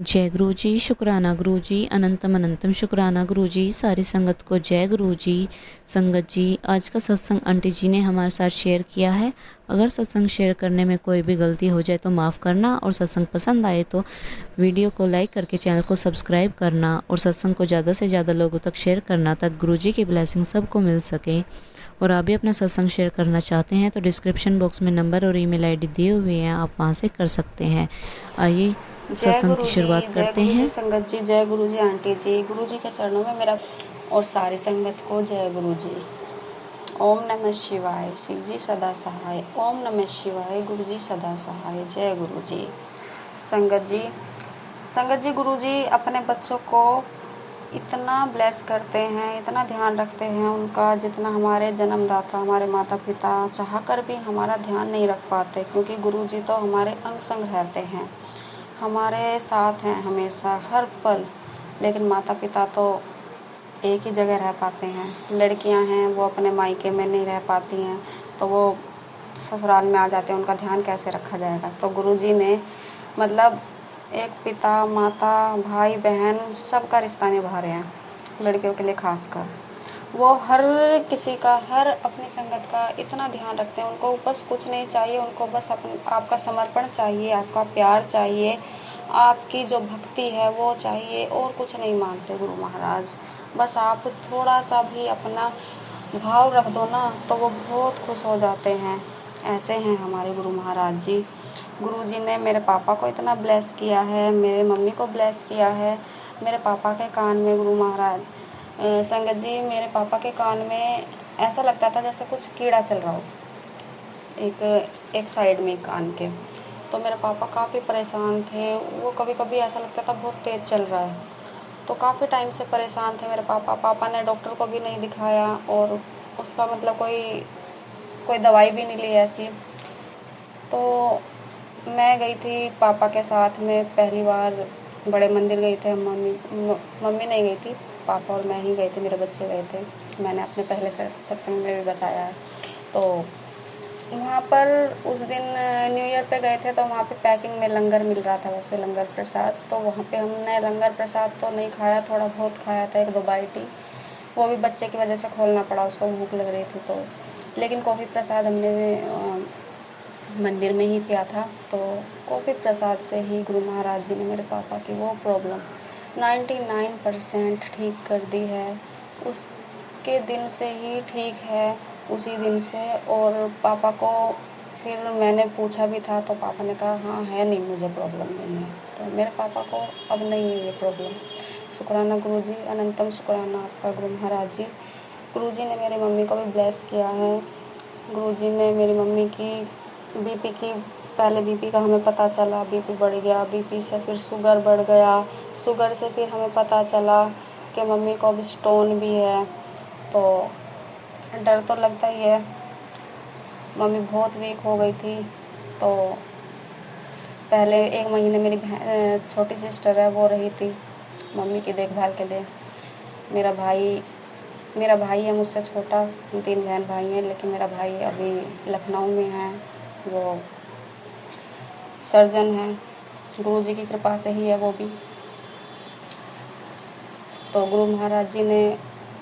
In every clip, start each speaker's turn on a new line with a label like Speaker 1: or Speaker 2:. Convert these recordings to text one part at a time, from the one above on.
Speaker 1: जय गुरु जी। शुक्राना गुरु जी। अनंतम अनंतम शुक्राना गुरु जी। सारी संगत को जय गुरु जी। संगत जी, आज का सत्संग आंटी जी ने हमारे साथ शेयर किया है। अगर सत्संग शेयर करने में कोई भी गलती हो जाए तो माफ़ करना, और सत्संग पसंद आए तो वीडियो को लाइक करके चैनल को सब्सक्राइब करना, और सत्संग को ज़्यादा से ज़्यादा लोगों तक शेयर करना, तक गुरु जी की ब्लेसिंग सबको मिल सके। और आप भी अपना सत्संग शेयर करना चाहते हैं तो डिस्क्रिप्शन बॉक्स में नंबर और ईमेल आईडी दिए हुए हैं, आप वहां से कर सकते हैं। आइए
Speaker 2: जय
Speaker 1: सत्संग की
Speaker 2: गुरु जी।
Speaker 1: शुरुआत
Speaker 2: जय
Speaker 1: करते
Speaker 2: गुरु जी
Speaker 1: हैं।
Speaker 2: संगत जी। जय गुरु जी आंटी जी। गुरु जी के चरणों में मेरा और सारी संगत को जय गुरु जी। ओम नमः शिवाय। शिव जी सदा सहाय। ओम नमः शिवाय। गुरु जी सदा सहाय। जय गुरु जी। संगत जी, गुरु जी अपने बच्चों को इतना ब्लेस करते हैं, इतना ध्यान रखते हैं उनका, जितना हमारे जन्मदाता, हमारे माता पिता चाह कर भी हमारा ध्यान नहीं रख पाते, क्योंकि गुरु जी तो हमारे अंग संग रहते हैं, हमारे साथ हैं हमेशा हर पल। लेकिन माता पिता तो एक ही जगह रह पाते हैं। लड़कियां हैं वो अपने मायके में नहीं रह पाती हैं, तो वो ससुराल में आ जाते हैं, उनका ध्यान कैसे रखा जाएगा। तो गुरुजी ने मतलब एक पिता, माता, भाई बहन सबका रिश्ता निभा रहे हैं, लड़कियों के लिए खासकर। वो हर किसी का, हर अपनी संगत का इतना ध्यान रखते हैं। उनको बस कुछ नहीं चाहिए, उनको बस आपका समर्पण चाहिए, आपका प्यार चाहिए, आपकी जो भक्ति है वो चाहिए, और कुछ नहीं मांगते गुरु महाराज। बस आप थोड़ा सा भी अपना भाव रख दो ना, तो वो बहुत खुश हो जाते हैं। ऐसे हैं हमारे गुरु महाराज जी। गुरु जी ने मेरे पापा को इतना ब्लेस किया है, मेरे मम्मी को ब्लेस किया है। मेरे पापा के कान में गुरु महाराज, संगत जी, मेरे पापा के कान में ऐसा लगता था जैसे कुछ कीड़ा चल रहा हो, एक साइड में कान के। तो मेरे पापा काफ़ी परेशान थे, वो कभी कभी ऐसा लगता था बहुत तेज़ चल रहा है। तो काफ़ी टाइम से परेशान थे मेरे पापा ने डॉक्टर को भी नहीं दिखाया, और उसका मतलब कोई कोई दवाई भी नहीं ली ऐसी। तो मैं गई थी पापा के साथ में पहली बार, बड़े मंदिर गई थे। मम्मी नहीं गई थी, पापा और मैं ही गए थे, मेरे बच्चे गए थे। मैंने अपने पहले सत्संग में भी बताया है। तो वहाँ पर उस दिन न्यू ईयर पे गए थे, तो वहाँ पे पैकिंग में लंगर मिल रहा था, वैसे लंगर प्रसाद। तो वहाँ पे हमने लंगर प्रसाद तो नहीं खाया, थोड़ा बहुत खाया था, 1-2 बाइट ही। वो भी बच्चे की वजह से खोलना पड़ा, उसको भूख लग रही थी तो। लेकिन कॉफ़ी प्रसाद हमने मंदिर में ही पिया था। तो कॉफ़ी प्रसाद से ही गुरु महाराज जी ने मेरे पापा की वो प्रॉब्लम 99% ठीक कर दी है। उसके दिन से ही ठीक है, उसी दिन से। और पापा को फिर मैंने पूछा भी था, तो पापा ने कहा हाँ है, नहीं मुझे प्रॉब्लम नहीं है। तो मेरे पापा को अब नहीं है ये प्रॉब्लम। शुक्राना गुरु जी, अनंतम शुक्राना आपका गुरु महाराज जी। गुरु जी ने मेरी मम्मी को भी ब्लेस किया है। गुरु जी ने मेरी मम्मी की बीपी की, पहले बीपी का हमें पता चला, बीपी बढ़ गया, बीपी से फिर शुगर बढ़ गया, शुगर से फिर हमें पता चला कि मम्मी को अब स्टोन भी है। तो डर तो लगता ही है, मम्मी बहुत वीक हो गई थी। तो पहले 1 महीने मेरी छोटी सिस्टर है वो रही थी मम्मी की देखभाल के लिए। मेरा भाई है मुझसे छोटा, हम 3 बहन भाई हैं, लेकिन मेरा भाई अभी लखनऊ में है, वो सर्जन है, गुरु जी की कृपा से ही है वो भी। तो गुरु महाराज जी ने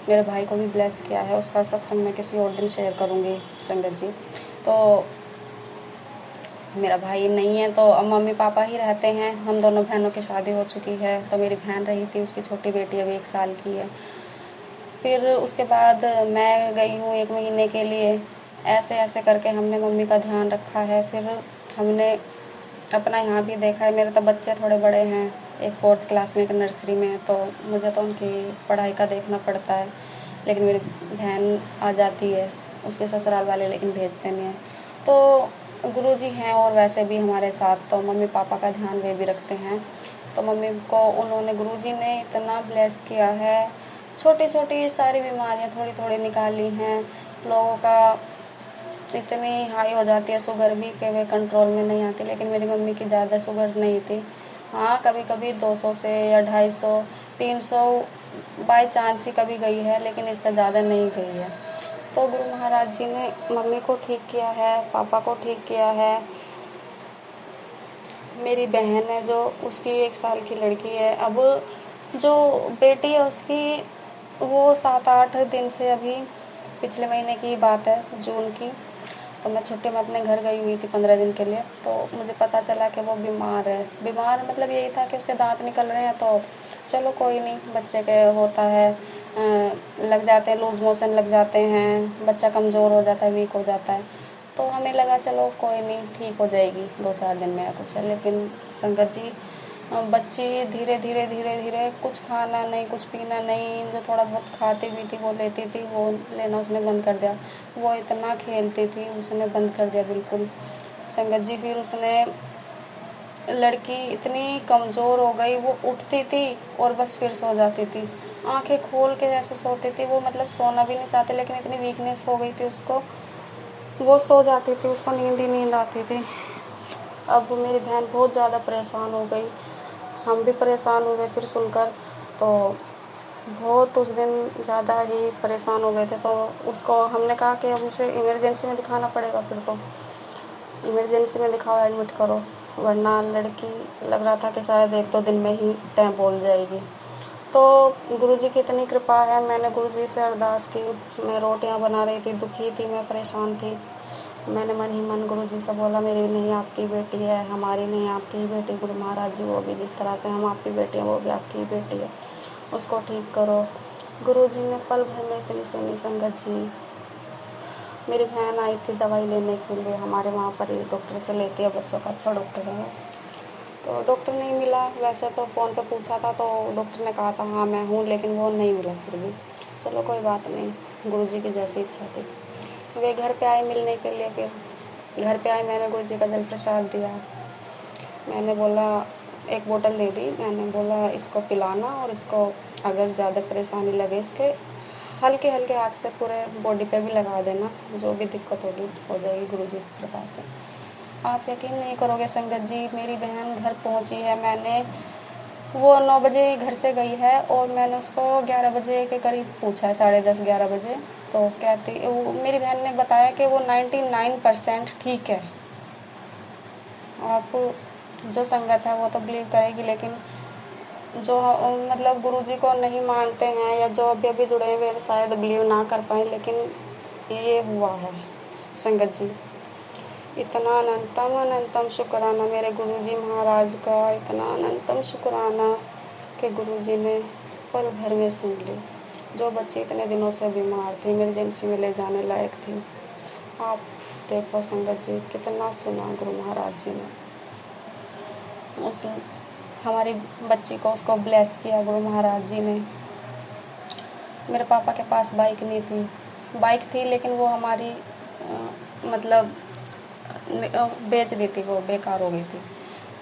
Speaker 2: मेरे भाई को भी ब्लेस किया है, उसका सत्संग मैं किसी और दिन शेयर करूँगी संगत जी। तो मेरा भाई नहीं है, तो अब मम्मी पापा ही रहते हैं। हम दोनों बहनों की शादी हो चुकी है, तो मेरी बहन रही थी, उसकी छोटी बेटी अभी 1 साल की है। फिर उसके बाद मैं गई हूँ 1 महीने के लिए। ऐसे ऐसे करके हमने मम्मी का ध्यान रखा है। फिर हमने अपना यहाँ भी देखा है। मेरे तो बच्चे थोड़े बड़े हैं, एक 4th क्लास में, एक नर्सरी में है, तो मुझे तो उनकी पढ़ाई का देखना पड़ता है। लेकिन मेरी बहन आ जाती है, उसके ससुराल वाले लेकिन भेजते नहीं हैं। तो गुरु जी हैं, और वैसे भी हमारे साथ तो मम्मी पापा का ध्यान वे भी रखते हैं। तो मम्मी को उन्होंने, गुरु जी ने इतना ब्लेस किया है, छोटी छोटी सारी बीमारियाँ थोड़ी थोड़ी निकाली हैं। लोगों का इतनी हाई हो जाती है शुगर भी कि वे कंट्रोल में नहीं आती, लेकिन मेरी मम्मी की ज़्यादा शुगर नहीं थी। हाँ, कभी कभी 200 से या 250, 300 बाई चांस ही कभी गई है, लेकिन इससे ज़्यादा नहीं गई है। तो गुरु महाराज जी ने मम्मी को ठीक किया है, पापा को ठीक किया है। मेरी बहन है जो, उसकी 1 साल की लड़की है। अब जो बेटी है उसकी, वो 7-8 दिन से, अभी पिछले महीने की बात है, जून की, तो मैं छुट्टी में अपने घर गई हुई थी 15 दिन के लिए। तो मुझे पता चला कि वो बीमार है। बीमार मतलब यही था कि उसके दांत निकल रहे हैं, तो चलो कोई नहीं, बच्चे के होता है, लग जाते हैं, लूज़ मोशन लग जाते हैं, बच्चा कमज़ोर हो जाता है, वीक हो जाता है। तो हमें लगा चलो कोई नहीं, ठीक हो जाएगी 2-4 दिन में या कुछ है। लेकिन संगत जी, बच्ची धीरे धीरे धीरे धीरे कुछ खाना नहीं, कुछ पीना नहीं, जो थोड़ा बहुत खाती भी थी वो लेती थी, वो लेना उसने बंद कर दिया। वो इतना खेलती थी, उसने बंद कर दिया बिल्कुल संगत जी। फिर उसने, लड़की इतनी कमज़ोर हो गई, वो उठती थी और बस फिर सो जाती थी, आंखें खोल के जैसे सोती थी वो, मतलब सोना भी नहीं चाहती, लेकिन इतनी वीकनेस हो गई थी उसको, वो सो जाती थी, उसको नींद ही नींद आती थी। अब मेरी बहन बहुत ज़्यादा परेशान हो गई, हम भी परेशान हो गए फिर सुनकर। तो बहुत उस दिन ज़्यादा ही परेशान हो गए थे। तो उसको हमने कहा कि अब उसे इमरजेंसी में दिखाना पड़ेगा, फिर तो इमरजेंसी में दिखाओ, एडमिट करो, वरना लड़की लग रहा था कि शायद 1-2 दिन में ही तय बोल जाएगी। तो गुरुजी की इतनी कृपा है, मैंने गुरुजी से अरदास की, मैं रोटियां बना रही थी, दुखी थी, मैं परेशान थी। मैंने मन ही मन गुरुजी से बोला, मेरी नहीं आपकी बेटी है, हमारी नहीं आपकी ही बेटी, गुरु महाराज जी, वो भी जिस तरह से हम आपकी बेटी हैं वो भी आपकी ही बेटी है, उसको ठीक करो। गुरुजी ने पल भर में इतनी सुनी संगत जी। मेरी बहन आई थी दवाई लेने के लिए, हमारे वहाँ पर ही डॉक्टर से लेती है, बच्चों का अच्छा डॉक्टर है। तो डॉक्टर नहीं मिला, वैसे तो फ़ोन पे पूछा था तो डॉक्टर ने कहा था हाँ मैं हूँ, लेकिन वो नहीं मिला फिर भी। चलो कोई बात नहीं, गुरुजी की जैसी इच्छा थी। वे घर पे आए मिलने के लिए, फिर घर पे आए, मैंने गुरुजी का जल प्रसाद दिया। मैंने बोला, एक बोतल दे दी, मैंने बोला इसको पिलाना, और इसको अगर ज़्यादा परेशानी लगे इसके, हल्के हल्के हाथ से पूरे बॉडी पे भी लगा देना, जो भी दिक्कत होगी हो जाएगी गुरुजी की कृपा से। आप यकीन नहीं करोगे संगत जी, मेरी बहन घर पहुंची है, मैंने, वो 9 बजे घर से गई है और मैंने उसको 11 बजे के करीब पूछा है, 10:30-11 बजे। तो कहती, वो मेरी बहन ने बताया कि वो 99% ठीक है। आप, जो संगत है वो तो बिलीव करेगी, लेकिन जो मतलब गुरुजी को नहीं मानते हैं या जो अभी अभी जुड़े हुए शायद बिलीव ना कर पाए, लेकिन ये हुआ है संगत जी। इतना अनंतम अनंतम शुक्राना मेरे गुरुजी महाराज का, इतना अनंतम शुक्राना कि गुरुजी ने पल भर में सुन ली। जो बच्ची इतने दिनों से बीमार थी, इमरजेंसी में ले जाने लायक थी, आप देखो संगत जी, कितना सुना गुरु महाराज जी ने उस हमारी बच्ची को, उसको ब्लेस किया गुरु महाराज जी ने। मेरे पापा के पास बाइक नहीं थी, बाइक थी लेकिन वो हमारी मतलब बेच दी थी, वो बेकार हो गई थी।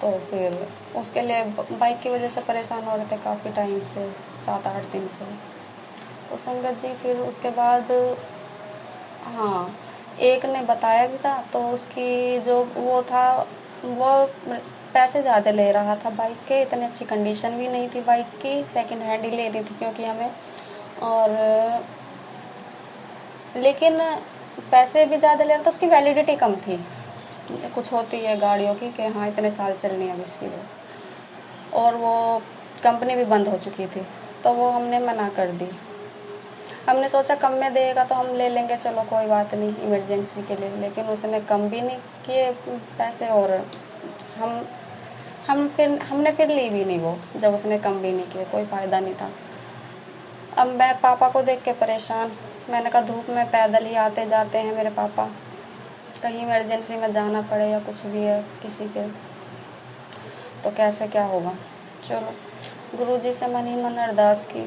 Speaker 2: तो फिर उसके लिए बाइक की वजह से परेशान हो रहे थे काफ़ी टाइम से, 7-8 दिन से। तो संगत जी फिर उसके बाद, हाँ, एक ने बताया भी था, तो उसकी जो वो था, वो पैसे ज़्यादा ले रहा था बाइक के, इतनी अच्छी कंडीशन भी नहीं थी बाइक की, सेकंड हैंड ही लेनी थी क्योंकि हमें, और लेकिन पैसे भी ज़्यादा ले रहा था, उसकी वैलिडिटी कम थी। कुछ होती है गाड़ियों की कि हाँ इतने साल चलनी है अब इसकी बस, और वो कंपनी भी बंद हो चुकी थी, तो वो हमने मना कर दी। हमने सोचा कम में देगा तो हम ले लेंगे, चलो कोई बात नहीं इमरजेंसी के लिए, लेकिन उसने कम भी नहीं किए पैसे, और हमने फिर ली भी नहीं वो, जब उसने कम भी नहीं किए, कोई फ़ायदा नहीं था। अब मैं पापा को देख के परेशान, मैंने कहा धूप में पैदल ही आते जाते हैं मेरे पापा, कहीं इमरजेंसी में जाना पड़े या कुछ भी है किसी के, तो कैसे क्या होगा। चलो गुरुजी से मन ही मन अरदास की।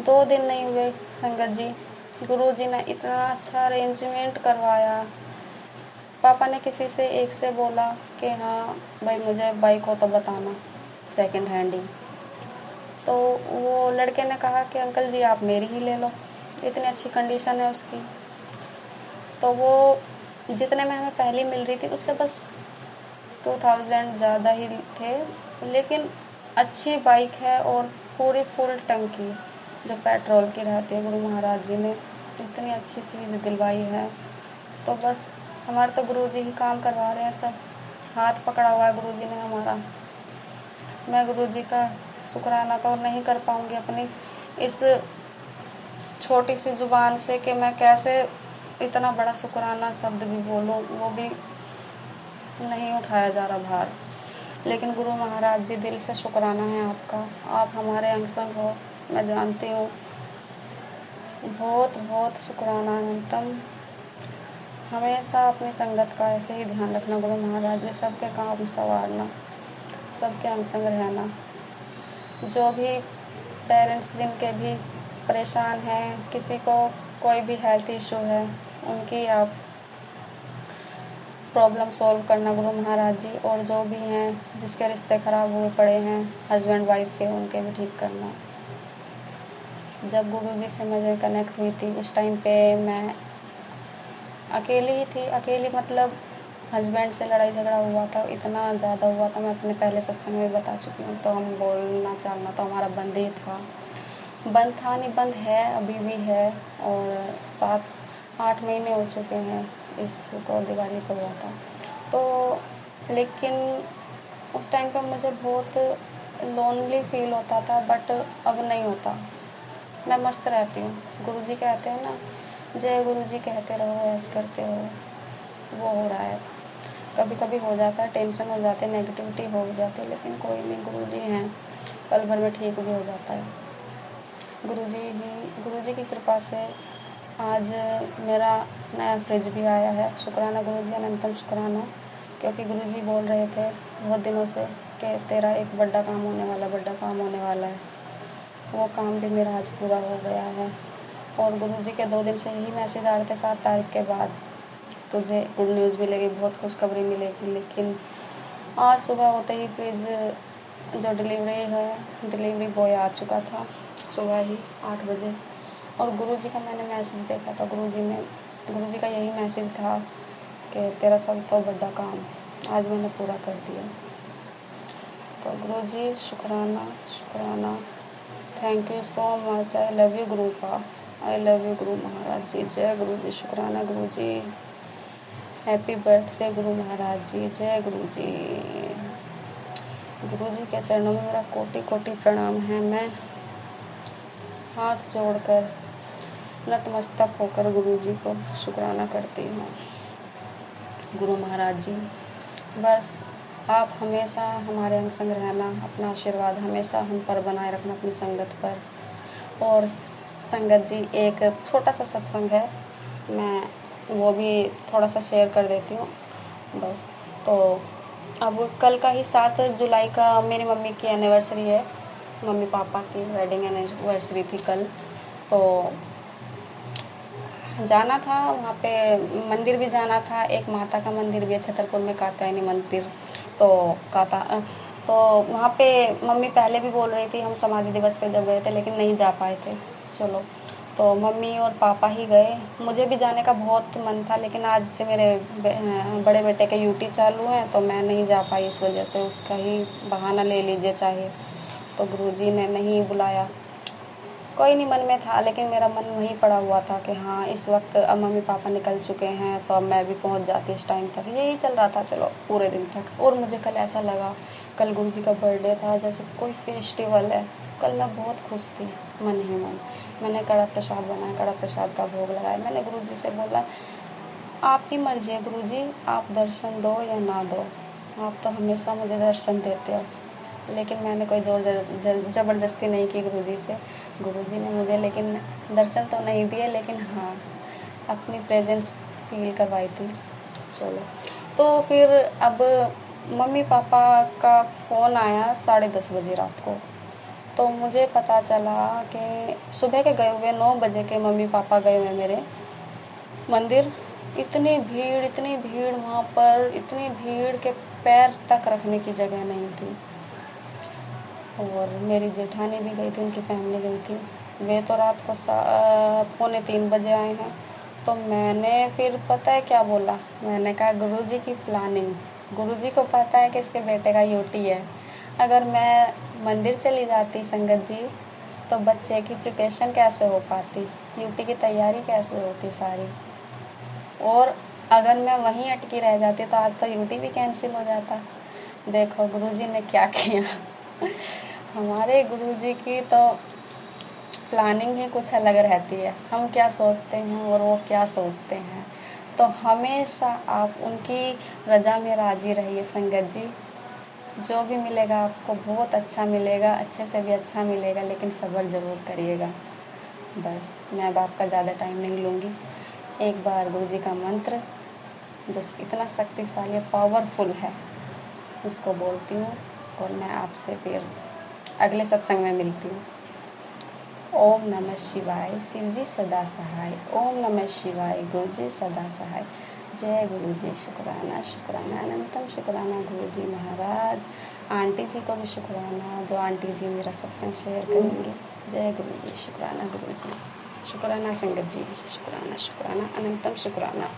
Speaker 2: 2 दिन नहीं हुए संगत जी, गुरुजी ने इतना अच्छा अरेंजमेंट करवाया। पापा ने किसी से एक से बोला कि हाँ भाई मुझे बाइक हो तो बताना, सेकंड हैंड ही। तो वो लड़के ने कहा कि अंकल जी आप मेरी ही ले लो, इतनी अच्छी कंडीशन है उसकी। तो वो जितने में हमें पहले मिल रही थी उससे बस 2000 ज़्यादा ही थे, लेकिन अच्छी बाइक है और पूरी फुल टंकी जो पेट्रोल की रहती है। गुरु महाराज जी ने इतनी अच्छी चीज़ दिलवाई है, तो बस हमारे तो गुरु जी ही काम करवा रहे हैं सब। हाथ पकड़ा हुआ है गुरुजी ने हमारा। मैं गुरुजी का शुक्राना तो नहीं कर पाऊँगी अपनी इस छोटी सी ज़ुबान से कि मैं कैसे इतना बड़ा शुक्राना शब्द भी बोलूँ, वो भी नहीं उठाया जा रहा भार। लेकिन गुरु महाराज जी, दिल से शुक्राना है आपका। आप हमारे अंग संग हो, मैं जानती हूँ। बहुत बहुत शुक्राना अनंतम। हमेशा अपनी संगत का ऐसे ही ध्यान रखना गुरु महाराज जी, सबके काम संवारना, सबके अंग संग रहना। जो भी पेरेंट्स जिनके भी परेशान हैं, किसी को कोई भी हेल्थ इशू है, उनकी आप प्रॉब्लम सॉल्व करना गुरु महाराज जी। और जो भी हैं जिसके रिश्ते ख़राब हुए पड़े हैं हस्बैंड वाइफ के, उनके भी ठीक करना। जब गुरुजी से मैं कनेक्ट हुई थी उस टाइम पे मैं अकेली ही थी। अकेली मतलब हस्बैंड से लड़ाई झगड़ा हुआ था, इतना ज़्यादा हुआ था, मैं अपने पहले सत्संग में बता चुकी हूँ। तो हम बोलना चालना तो हमारा बंद ही था। बंद था नहीं, बंद है, अभी भी है। और 7-8 महीने हो चुके हैं, इसको दिवाली को हुआ था। तो लेकिन उस टाइम पे मुझे बहुत लोनली फील होता था, बट अब नहीं होता। मैं मस्त रहती हूँ। गुरुजी कहते हैं ना, जय गुरुजी कहते रहो, ऐसे करते रहो, वो हो रहा है। कभी कभी हो जाता है, टेंशन हो जाती है, नेगेटिविटी हो जाती है, लेकिन कोई नहीं, गुरुजी हैं, पल भर में ठीक भी हो जाता है। गुरुजी की कृपा से आज मेरा नया फ्रिज भी आया है। शुक्राना गुरुजी, अनंतम शुक्राना। क्योंकि गुरुजी बोल रहे थे बहुत दिनों से कि तेरा एक बड़ा काम होने वाला, बड़ा काम होने वाला है। वो काम भी मेरा आज पूरा हो गया है। और गुरुजी के 2 दिन से यही मैसेज आ रहे थे, 7 तारीख के बाद तुझे गुड न्यूज़ मिलेगी, बहुत खुशखबरी मिलेगी। लेकिन आज सुबह होते ही फ्रिज जो डिलीवरी बॉय आ चुका था सुबह ही 8 बजे। और गुरुजी का मैंने मैसेज देखा था, गुरुजी का यही मैसेज था कि तेरा सब तो बड़ा काम आज मैंने पूरा कर दिया। तो गुरुजी शुक्राना शुक्राना, thank you so much. I love you गुरुपा, I love you Guru Maharaj जी। जय गुरु जी, शुक्राना गुरु जी। हैप्पी बर्थडे गुरु महाराज जी, जय गुरु जी। गुरु जी के चरणों में मेरा कोटि कोटि प्रणाम है। मैं हाथ जोड़कर नतमस्तक होकर गुरु जी को शुक्राना करती हूँ। गुरु महाराज जी, बस आप हमेशा हमारे अंग संग रहना, अपना आशीर्वाद हमेशा हम पर बनाए रखना, अपनी संगत पर। और संगत जी, एक छोटा सा सत्संग है, मैं वो भी थोड़ा सा शेयर कर देती हूँ बस। तो अब कल का ही 7 जुलाई का मेरी मम्मी की एनिवर्सरी है। मम्मी पापा की वेडिंग एनिवर्सरी थी कल। तो जाना था वहाँ पे, मंदिर भी जाना था। एक माता का मंदिर भी है छतरपुर में, कात्यायनी मंदिर। तो वहाँ पे मम्मी पहले भी बोल रही थी, हम समाधि दिवस पे जब गए थे लेकिन नहीं जा पाए थे। चलो, तो मम्मी और पापा ही गए। मुझे भी जाने का बहुत मन था, लेकिन आज से मेरे बड़े बेटे के यूटी चालू हैं, तो मैं नहीं जा पाई। इस वजह से उसका ही बहाना ले लीजिए चाहे। तो गुरुजी ने नहीं बुलाया, कोई नहीं, मन में था, लेकिन मेरा मन वहीं पड़ा हुआ था कि हाँ इस वक्त अब मम्मी पापा निकल चुके हैं तो अब मैं भी पहुंच जाती इस टाइम तक। यही चल रहा था चलो पूरे दिन तक। और मुझे कल ऐसा लगा, कल गुरुजी का बर्थडे था, जैसे कोई फेस्टिवल है। कल मैं बहुत खुश थी, मन ही मन। मैंने कड़ा प्रसाद बनाया, कड़ा प्रसाद का भोग लगाया। मैंने गुरुजी से बोला, आपकी मर्जी है गुरुजी, आप दर्शन दो या ना दो, आप तो हमेशा मुझे दर्शन देते हो। लेकिन मैंने कोई जोर ज़बरदस्ती नहीं की गुरुजी से। गुरुजी ने मुझे लेकिन दर्शन तो नहीं दिए, लेकिन हाँ अपनी प्रेजेंस फील करवाई थी। चलो, तो फिर अब मम्मी पापा का फ़ोन आया 10:30 बजे रात को। तो मुझे पता चला कि सुबह के गए हुए 9 बजे के मम्मी पापा गए हुए मेरे मंदिर। इतनी भीड़ वहाँ पर, इतनी भीड़ के पैर तक रखने की जगह नहीं थी। और मेरी जेठानी भी गई थी, उनकी फैमिली गई थी। वे तो रात को 2:45 बजे आए हैं। तो मैंने फिर पता है क्या बोला, मैंने कहा गुरुजी की प्लानिंग, गुरुजी को पता है कि इसके बेटे का यूटी है। अगर मैं मंदिर चली जाती संगत जी, तो बच्चे की प्रिपरेशन कैसे हो पाती, यूटी की तैयारी कैसे होती सारी। और अगर मैं वहीं अटकी रह जाती तो आज तो यूट्यूब भी कैंसिल हो जाता। देखो गुरुजी ने क्या किया। हमारे गुरुजी की तो प्लानिंग ही कुछ अलग रहती है। हम क्या सोचते हैं और वो क्या सोचते हैं। तो हमेशा आप उनकी रज़ा में राज़ी रहिए संगत जी। जो भी मिलेगा आपको बहुत अच्छा मिलेगा, अच्छे से भी अच्छा मिलेगा, लेकिन सब्र ज़रूर करिएगा। बस मैं अब आपका ज़्यादा टाइम नहीं लूँगी। एक बार गुरुजी का मंत्र जो इतना शक्तिशाली पावरफुल है उसको बोलती हूँ और मैं आपसे फिर अगले सत्संग में मिलती हूँ। ओम नमः शिवाय, शिवजी सदा सहाय। ओम नमः शिवाय, गुरुजी सदा सहाय। जय गुरुजी। शुक्राना शुक्राना अनंतम शुक्राना गुरुजी महाराज। आंटी जी को भी शुक्राना जो आंटी जी मेरा सत्संग शेयर करेंगे। जय गुरुजी। शुक्राना गुरुजी। शुक्राना संगत जी। शुक्राना शुक्राना अनंतम शुक्राना।